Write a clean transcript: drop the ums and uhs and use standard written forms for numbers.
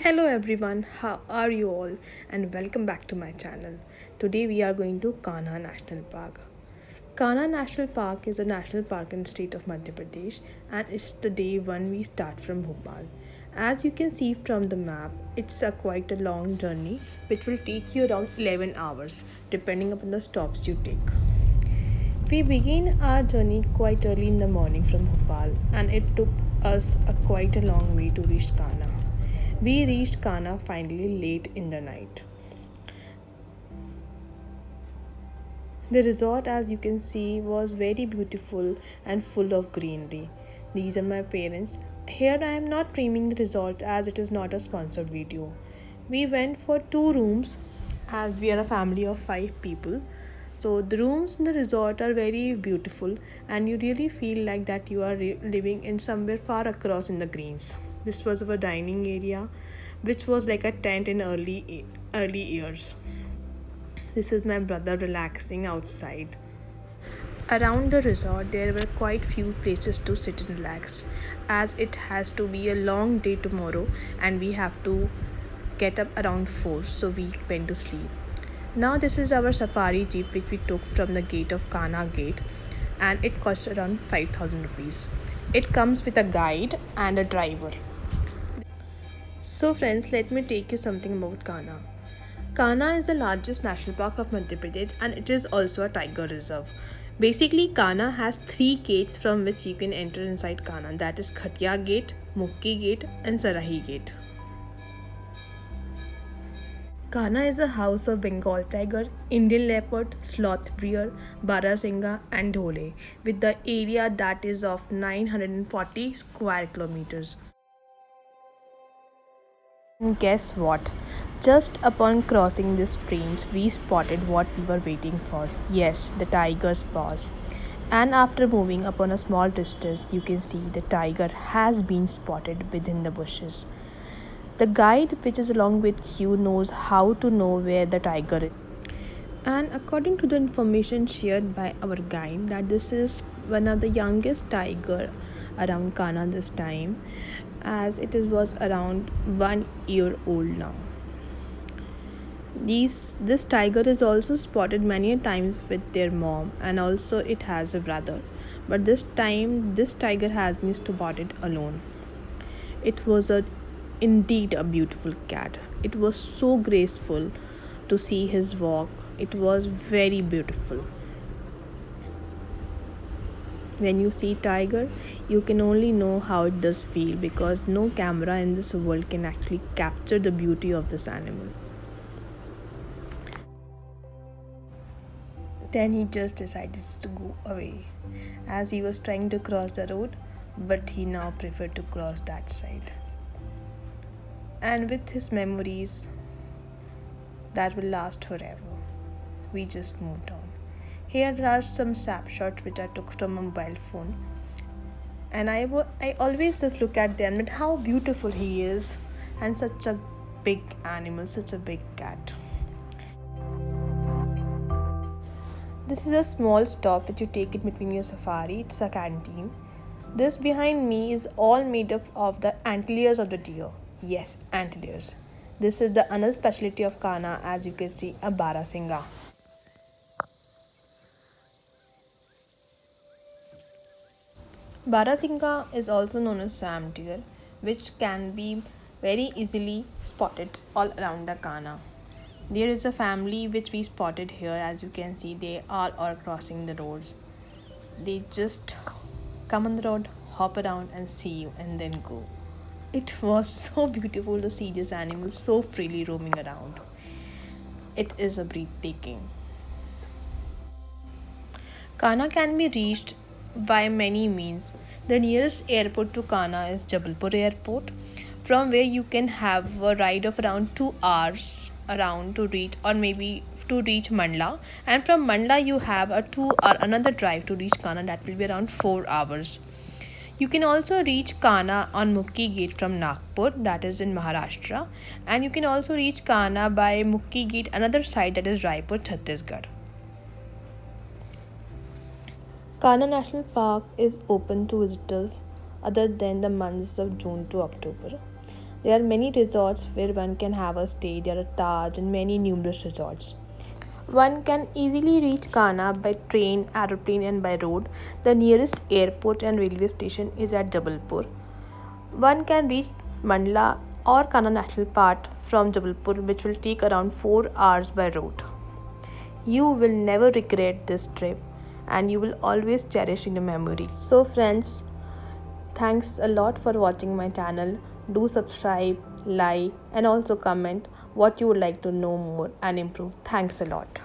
Hello everyone, how are you all? And welcome back to my channel. Today we are going to Kanha National Park. Kanha National Park is a national park in the state of Madhya Pradesh and it's the day one we start from Bhopal. As you can see from the map, it's a quite a long journey which will take you around 11 hours depending upon the stops you take. We begin our journey quite early in the morning from Bhopal and it took us quite a long way to reach Kanha. We reached Kanha finally late in the night. The resort, as you can see, was very beautiful and full of greenery. These are my parents. Here I am not naming the resort as it is not a sponsored video. We went for two rooms as we are a family of five people. So the rooms in the resort are very beautiful and you really feel like that you are living in somewhere far across in the greens. This was our dining area which was like a tent in early years. This is my brother relaxing outside. Around the resort, there were quite few places to sit and relax, as it has to be a long day tomorrow and we have to get up around 4, so we went to sleep. Now, this is our safari jeep which we took from the gate of Kana Gate, and it cost around 5,000 rupees. It comes with a guide and a driver. So, friends, let me take you something about Kana. Kana is the largest national park of Madhya Pradesh and it is also a tiger reserve. Basically, Kana has three gates from which you can enter inside Kana, that is Khatia Gate, Mukki Gate, and Sarahi Gate. Kana is a house of Bengal tiger, Indian leopard, sloth bear, Barasingha, and Dhole, with the area that is of 940 square kilometers. And guess what? Just upon crossing the streams, we spotted what we were waiting for. Yes, the tiger's paws. And after moving upon a small distance, you can see the tiger has been spotted within the bushes. The guide, which is along with you, knows how to know where the tiger is. And according to the information shared by our guide, that this is one of the youngest tiger around Kana this time, as was around 1 year old now. This tiger is also spotted many times with their mom, and also it has a brother. But this time, this tiger has been spotted alone. It was indeed a beautiful cat. It was so graceful to see his walk. It was very beautiful. When you see tiger, you can only know how it does feel because no camera in this world can actually capture the beauty of this animal. Then he just decided to go away as he was trying to cross the road, but he now preferred to cross that side. And with his memories that will last forever, we just moved on. Here are some snapshots which I took from a mobile phone, and I always just look at them and how beautiful he is, and such a big animal, such a big cat. This is a small stop which you take in between your safari. It's a canteen. This behind me is all made up of the antlers of the deer. Yes, antlers. This is the another specialty of Kana, as you can see, a Barasingha. Barasingha is also known as Sam deer, which can be very easily spotted all around the Kana. There is a family which we spotted here, as you can see, they all are crossing the roads. They just come on the road, hop around, and see you, and then go. It was so beautiful to see this animal so freely roaming around. It is a breathtaking. Kana can be reached by many means. The nearest airport to Kana is Jabalpur Airport, from where you can have a ride of around 2 hours around to reach, or maybe to reach Mandla. And from Mandla, you have a 2 or another drive to reach Kana that will be around 4 hours. You can also reach Kana on Mukki Gate from Nagpur, that is in Maharashtra, and you can also reach Kana by Mukki Gate, another side that is Raipur, Chhattisgarh. Kana National Park is open to visitors other than the months of June to October. There are many resorts where one can have a stay. There are Taj and many numerous resorts. One can easily reach Kana by train, aeroplane, and by road. The nearest airport and railway station is at Jabalpur. One can reach Mandla or Kana National Park from Jabalpur, which will take around 4 hours by road. You will never regret this trip and you will always cherish in your memory. So, friends, thanks a lot for watching my channel. Do subscribe, like, and also comment what you would like to know more and improve. Thanks a lot.